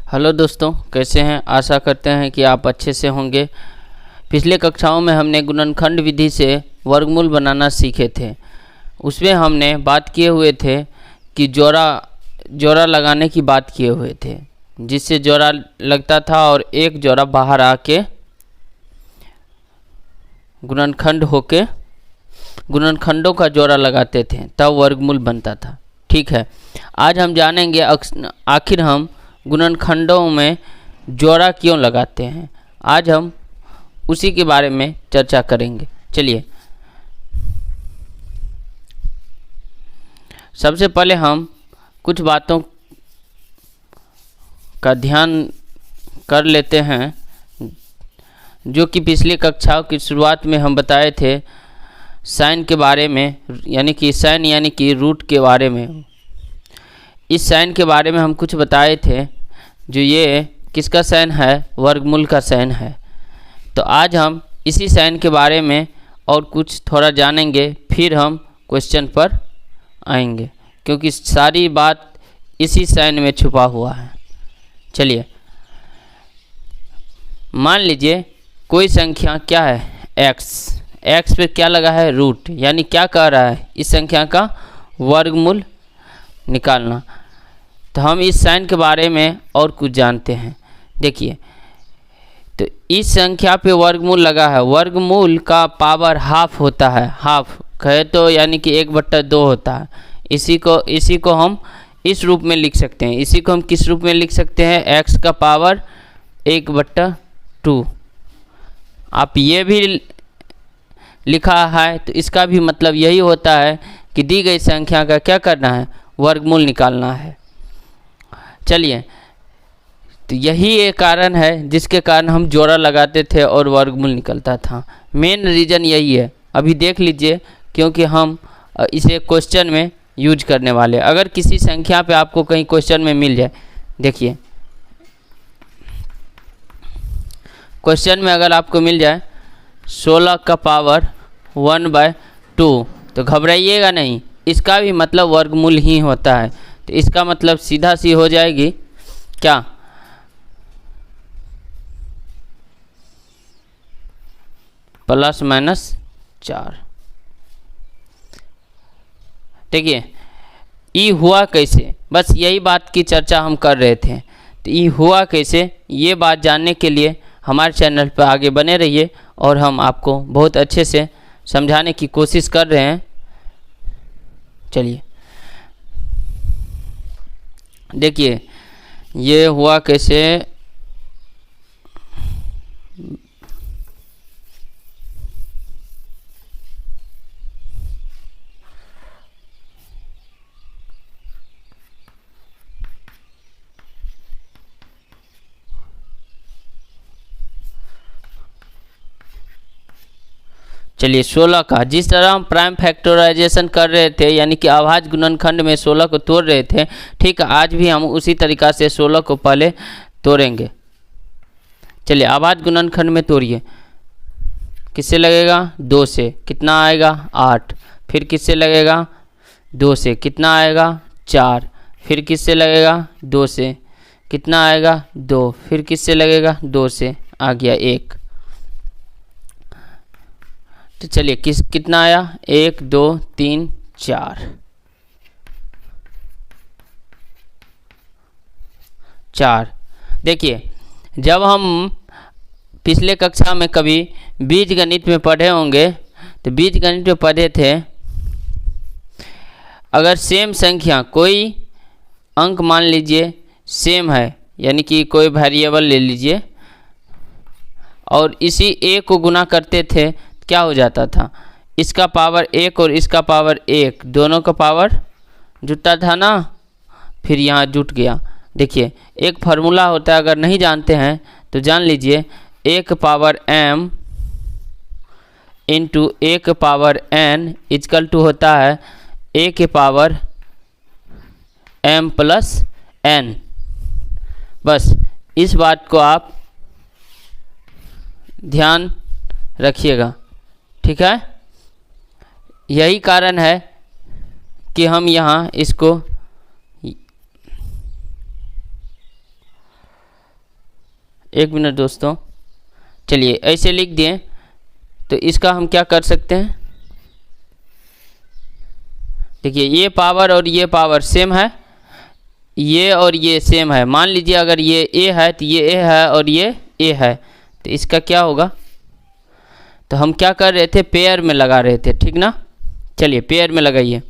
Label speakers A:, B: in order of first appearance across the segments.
A: Hello दोस्तों, कैसे हैं। आशा करते हैं कि आप अच्छे से होंगे। पिछले कक्षाओं में हमने गुणनखंड विधि से वर्गमूल बनाना सीखे थे। उसमें हमने बात किए हुए थे कि जोड़ा लगाने की बात किए हुए थे, जिससे जोड़ा लगता था और एक जोड़ा बाहर आके गुणनखंड होके गुणनखंडों का जोड़ा लगाते थे, तब वर्गमूल बनता था। ठीक है, आज हम जानेंगे आखिर हम गुणनखंडों में जोड़ा क्यों लगाते हैं। आज हम उसी के बारे में चर्चा करेंगे। चलिए, सबसे पहले हम कुछ बातों का ध्यान कर लेते हैं, जो कि पिछली कक्षाओं की शुरुआत में हम बताए थे। साइन के बारे में, यानी कि साइन यानी कि रूट के बारे में। इस साइन के बारे में हम कुछ बताए थे, जो ये किसका साइन है, वर्गमूल का साइन है। तो आज हम इसी साइन के बारे में और कुछ थोड़ा जानेंगे, फिर हम क्वेश्चन पर आएंगे, क्योंकि सारी बात इसी साइन में छुपा हुआ है। चलिए, मान लीजिए कोई संख्या क्या है, एक्स पे क्या लगा है, रूट, यानी क्या कह रहा है, इस संख्या का वर्गमूल निकालना। तो हम इस साइन के बारे में और कुछ जानते हैं। देखिए, तो इस संख्या पे वर्गमूल लगा है। वर्गमूल का पावर हाफ होता है। हाफ कहे तो यानी कि 1/2 होता है। इसी को हम इस रूप में लिख सकते हैं। इसी को हम किस रूप में लिख सकते हैं, एक्स का पावर 1/2। आप ये भी लिखा है, तो इसका भी मतलब यही होता है कि दी गई संख्या का क्या करना है, वर्गमूल निकालना है। चलिए, तो यही एक कारण है जिसके कारण हम जोड़ा लगाते थे और वर्गमूल निकलता था। मेन रीज़न यही है। अभी देख लीजिए, क्योंकि हम इसे क्वेश्चन में यूज करने वाले। अगर किसी संख्या पे आपको कहीं क्वेश्चन में मिल जाए, देखिए क्वेश्चन में अगर आपको मिल जाए 16 का पावर 1/2, तो घबराइएगा नहीं, इसका भी मतलब वर्गमूल ही होता है। तो इसका मतलब सीधा सी हो जाएगी क्या, +-4। देखिए, ई हुआ कैसे, बस यही बात की चर्चा हम कर रहे थे। तो ई हुआ कैसे, ये बात जानने के लिए हमारे चैनल पर आगे बने रहिए, और हम आपको बहुत अच्छे से समझाने की कोशिश कर रहे हैं। चलिए, देखिए ये हुआ कैसे। चलिए, 16 का जिस तरह हम प्राइम फैक्टराइजेशन कर रहे थे, यानी कि अभाज्य गुणनखंड में 16 को तोड़ रहे थे, ठीक, आज भी हम उसी तरीक़ा से 16 को पहले तोड़ेंगे। चलिए, अभाज्य गुणनखंड में तोड़िए। किससे लगेगा, 2 से, कितना आएगा 8। फिर किससे लगेगा, 2 से, कितना आएगा 4। फिर किससे लगेगा, 2 से, कितना आएगा 2। फिर किससे लगेगा, 2 से, आ गया 1। तो चलिए, कितना आया, 1 2 3 4। देखिए, जब हम पिछले कक्षा में कभी बीजगणित में पढ़े होंगे, तो बीजगणित में पढ़े थे, अगर सेम संख्या, कोई अंक मान लीजिए सेम है, यानी कि कोई वेरिएबल ले लीजिए, और इसी a को गुना करते थे, क्या हो जाता था, इसका पावर 1 और इसका पावर 1, दोनों का पावर जुटता था ना, फिर यहाँ जुट गया। देखिए, एक फार्मूला होता है, अगर नहीं जानते हैं तो जान लीजिए, 1 power m into 1 power n equal to होता है a के पावर m प्लस n। बस इस बात को आप ध्यान रखिएगा, ठीक है। यही कारण है कि हम यहाँ इसको एक मिनट दोस्तों, चलिए ऐसे लिख दिए। तो इसका हम क्या कर सकते हैं, देखिए ये पावर और ये पावर सेम है, ये और ये सेम है। मान लीजिए अगर ये a है तो ये a है और ये a है, तो इसका क्या होगा, तो हम क्या कर रहे थे, पेयर में लगा रहे थे, ठीक ना। चलिए पेयर में लगाइए,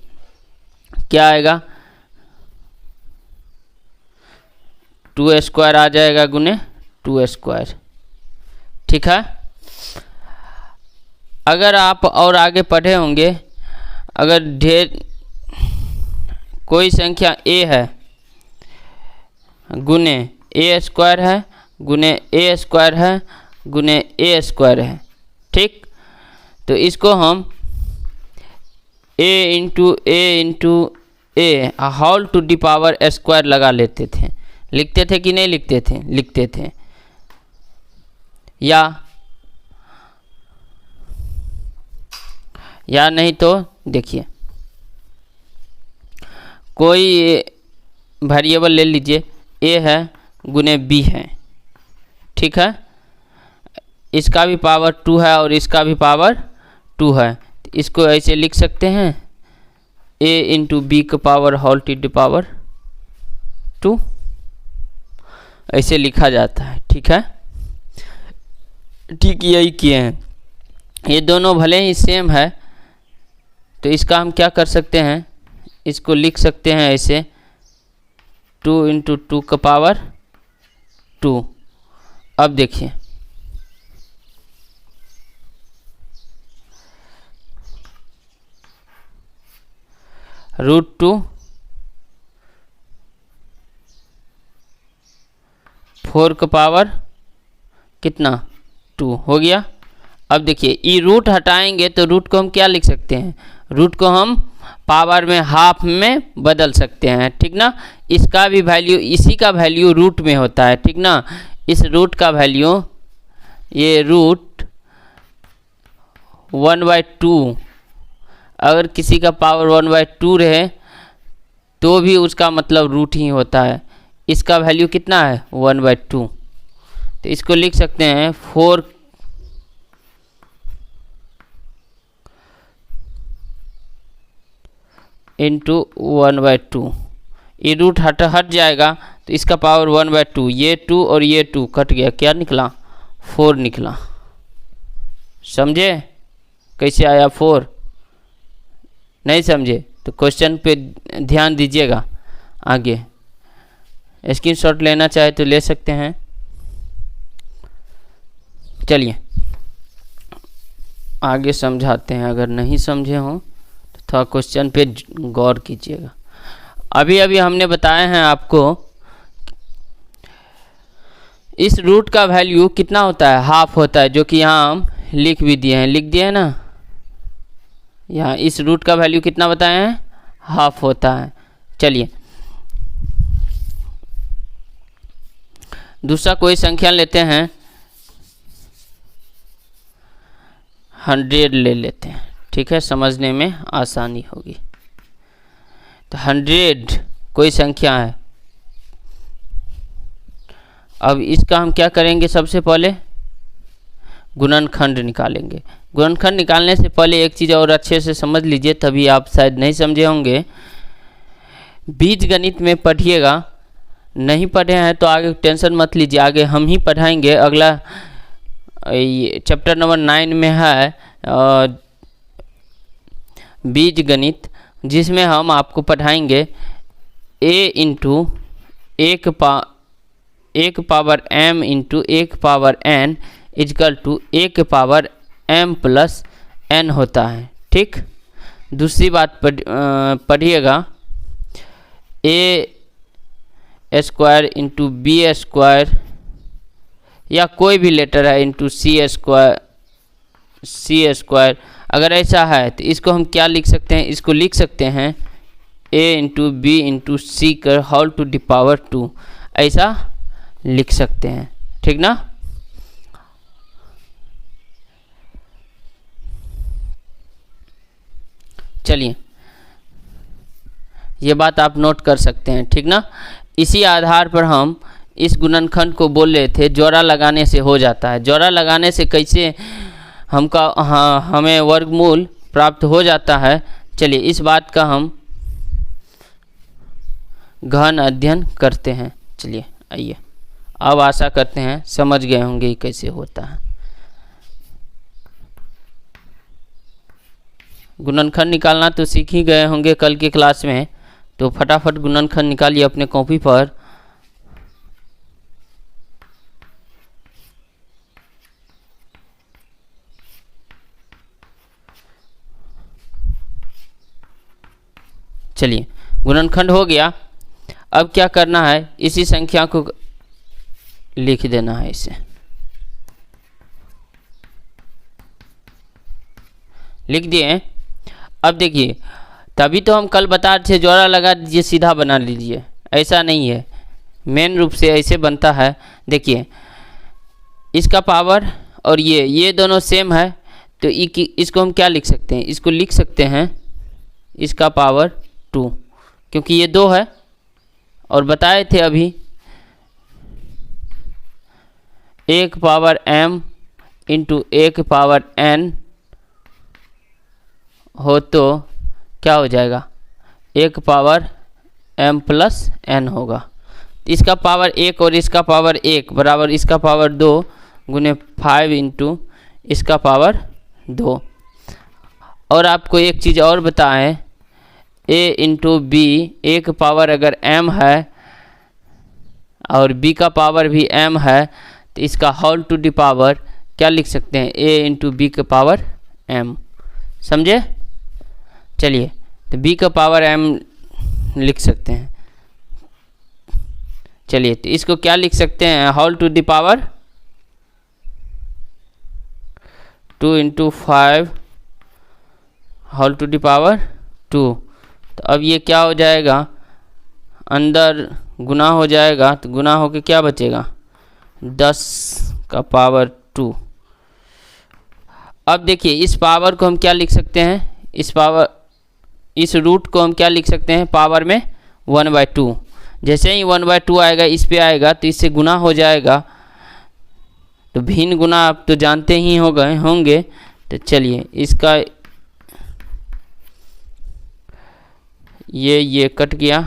A: क्या आएगा, 2 स्क्वायर आ जाएगा गुने 2 स्क्वायर, ठीक है। अगर आप और आगे पढ़े होंगे, अगर ढेर कोई संख्या a है गुने a स्क्वायर है गुने a स्क्वायर है गुने a स्क्वायर है, ठीक। तो इसको हम a into a whole to the power square लगा लेते थे, लिखते थे कि नहीं लिखते थे, लिखते थे। या नहीं तो देखिए कोई वेरिएबल ले लीजिए, a है गुने b है, ठीक है। इसका भी पावर 2 है और इसका भी पावर 2 है, तो इसको ऐसे लिख सकते हैं a इंटू बी का power whole to the power 2, ऐसे लिखा जाता है, ठीक है। ठीक यही किए हैं, ये दोनों भले ही सेम है, तो इसका हम क्या कर सकते हैं, इसको लिख सकते हैं ऐसे 2 इंटू 2 का पावर 2। अब देखिए √2 4 का पावर कितना 2 हो गया। अब देखिए ये रूट हटाएंगे तो रूट को हम क्या लिख सकते हैं, रूट को हम पावर में हाफ में बदल सकते हैं, ठीक ना। इसका भी वैल्यू, इसी का वैल्यू रूट में होता है, ठीक ना। इस रूट का वैल्यू, ये रूट 1/2, अगर किसी का पावर 1/2 रहे तो भी उसका मतलब रूट ही होता है। इसका वैल्यू कितना है 1/2, तो इसको लिख सकते हैं 4 इंटू 1/2। ये रूट हट जाएगा तो इसका पावर 1/2, ये 2 और ये 2 कट गया, क्या निकला 4 निकला। समझे कैसे आया 4, नहीं समझे तो क्वेश्चन पे ध्यान दीजिएगा। आगे स्क्रीनशॉट लेना चाहे तो ले सकते हैं। चलिए आगे समझाते हैं, अगर नहीं समझे हो तो थोड़ा क्वेश्चन पे गौर कीजिएगा। अभी हमने बताया है आपको इस रूट का वैल्यू कितना होता है, हाफ होता है, जो कि यहाँ हम लिख भी दिए हैं, लिख दिए हैं ना। यहाँ इस रूट का वैल्यू कितना बताए हैं, हाफ होता है। चलिए दूसरा कोई संख्या लेते हैं, 100 ले लेते हैं, ठीक है, समझने में आसानी होगी। तो 100 कोई संख्या है। अब इसका हम क्या करेंगे, सबसे पहले गुणनखंड निकालेंगे। गुणनखंड निकालने से पहले एक चीज़ और अच्छे से समझ लीजिए, तभी आप शायद नहीं समझे होंगे। बीज गणित में पढ़िएगा, नहीं पढ़े हैं तो आगे टेंशन मत लीजिए, आगे हम ही पढ़ाएंगे। अगला चैप्टर नंबर 9 में है बीज गणित, जिसमें हम आपको पढ़ाएंगे a इंटू 1 power m into 1 power n equal to 1 power m plus n होता है, ठीक। दूसरी बात पढ़िएगा a square into B square, या कोई भी लेटर है, इंटू सी स्क्वायर। अगर ऐसा है तो इसको हम क्या लिख सकते हैं, इसको लिख सकते हैं a इंटू बी इंटू सी का होल टू द पावर 2, ऐसा लिख सकते हैं, ठीक ना। चलिए ये बात आप नोट कर सकते हैं, ठीक ना। इसी आधार पर हम इस गुणनखंड को बोल रहे थे जोड़ा लगाने से हो जाता है। जोड़ा लगाने से कैसे हमें वर्गमूल प्राप्त हो जाता है, चलिए इस बात का हम गहन अध्ययन करते हैं। चलिए आइए, अब आशा करते हैं समझ गए होंगे ये कैसे होता है। गुणनखंड निकालना तो सीख ही गए होंगे कल की क्लास में, तो फटाफट गुणनखंड निकालिए अपने कॉपी पर। चलिए गुणनखंड हो गया। अब क्या करना है, इसी संख्या को लिख देना है इसे। लिख दिए। अब देखिए, तभी तो हम कल बता रहे थे जोड़ा लगा दीजिए सीधा बना लीजिए, ऐसा नहीं है, मेन रूप से ऐसे बनता है। देखिए इसका पावर और ये दोनों सेम है, तो इसको हम क्या लिख सकते हैं, इसको लिख सकते हैं इसका पावर 2, क्योंकि ये 2 है। और बताए थे अभी 1 power m into 1 power n हो तो क्या हो जाएगा, 1 पावर m प्लस n होगा। इसका पावर 1 और इसका पावर 1 बराबर इसका पावर 2 गुने 5 इंटू इसका पावर 2। और आपको एक चीज़ और बताएं, a इंटू बी, a का पावर अगर m है और b का पावर भी m है, तो इसका होल टू द पावर क्या लिख सकते हैं, a इंटू बी का पावर m। समझे? चलिए तो b का पावर m लिख सकते हैं। चलिए तो इसको क्या लिख सकते हैं, whole to the power 2 into 5 whole to the power 2। तो अब ये क्या हो जाएगा, अंदर गुना हो जाएगा, तो गुना होके क्या बचेगा, 10 का पावर 2। अब देखिए इस पावर को हम क्या लिख सकते हैं, इस रूट को हम क्या लिख सकते हैं, पावर में 1/2। जैसे ही 1/2 आएगा इस पे आएगा तो इससे गुना हो जाएगा। तो भिन्न गुना आप तो जानते ही होंगे। तो चलिए इसका ये कट गया,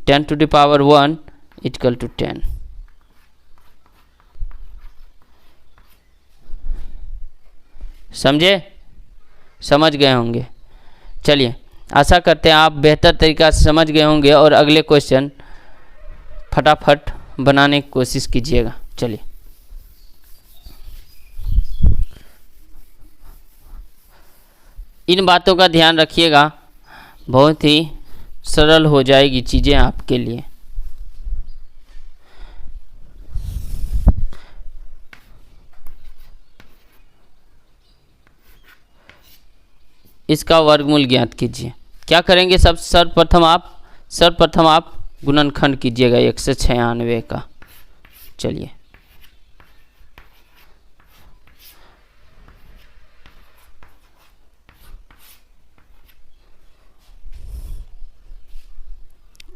A: 10 to the power 1 equal to 10। समझे? समझ गए होंगे। चलिए आशा करते हैं आप बेहतर तरीका से समझ गए होंगे और अगले क्वेश्चन फटाफट बनाने की कोशिश कीजिएगा। चलिए इन बातों का ध्यान रखिएगा, बहुत ही सरल हो जाएगी चीज़ें आपके लिए। इसका वर्गमूल ज्ञात कीजिए। क्या करेंगे, सर्वप्रथम आप गुणनखंड कीजिएगा 196 का। चलिए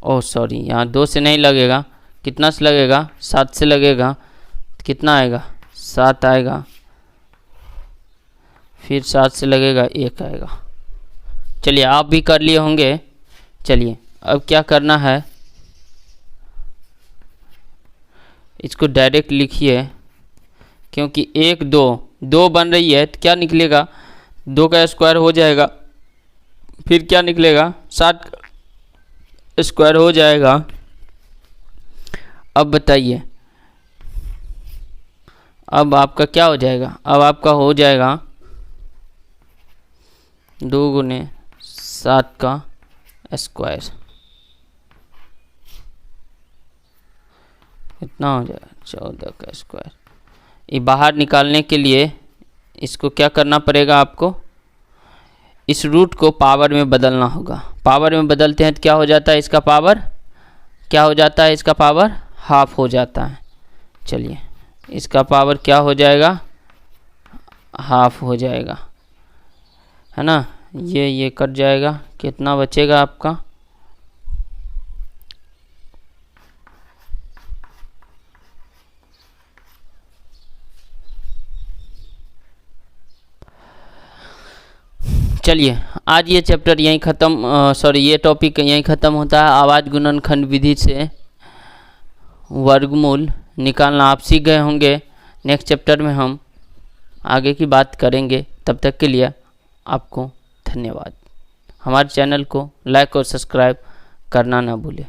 A: ओह सॉरी, यहाँ 2 से नहीं लगेगा, कितना से लगेगा, 7 से लगेगा। कितना आएगा, 7 आएगा, फिर 7 से लगेगा 1 आएगा। चलिए आप भी कर लिए होंगे। चलिए अब क्या करना है, इसको डायरेक्ट लिखिए, क्योंकि 1 2 बन रही है तो क्या निकलेगा, 2 का स्क्वायर हो जाएगा, फिर क्या निकलेगा, 7 स्क्वायर हो जाएगा। अब बताइए, अब आपका क्या हो जाएगा, अब आपका हो जाएगा 2 गुने 7 का स्क्वायर, कितना हो जाएगा, 14 का स्क्वायर। ये बाहर निकालने के लिए इसको क्या करना पड़ेगा, आपको इस रूट को पावर में बदलना होगा। पावर में बदलते हैं तो क्या हो जाता है, इसका पावर क्या हो जाता है, इसका पावर हाफ हो जाता है। चलिए इसका पावर क्या हो जाएगा, हाफ हो जाएगा, है ना। ये कट जाएगा, कितना बचेगा आपका, चलिए आज ये चैप्टर यहीं ख़त्म, ये टॉपिक यहीं ख़त्म होता है। आवाज गुणनखंड विधि से वर्गमूल निकालना आप सीख गए होंगे। नेक्स्ट चैप्टर में हम आगे की बात करेंगे। तब तक के लिए आपको धन्यवाद। हमारे चैनल को लाइक और सब्सक्राइब करना ना भूलें।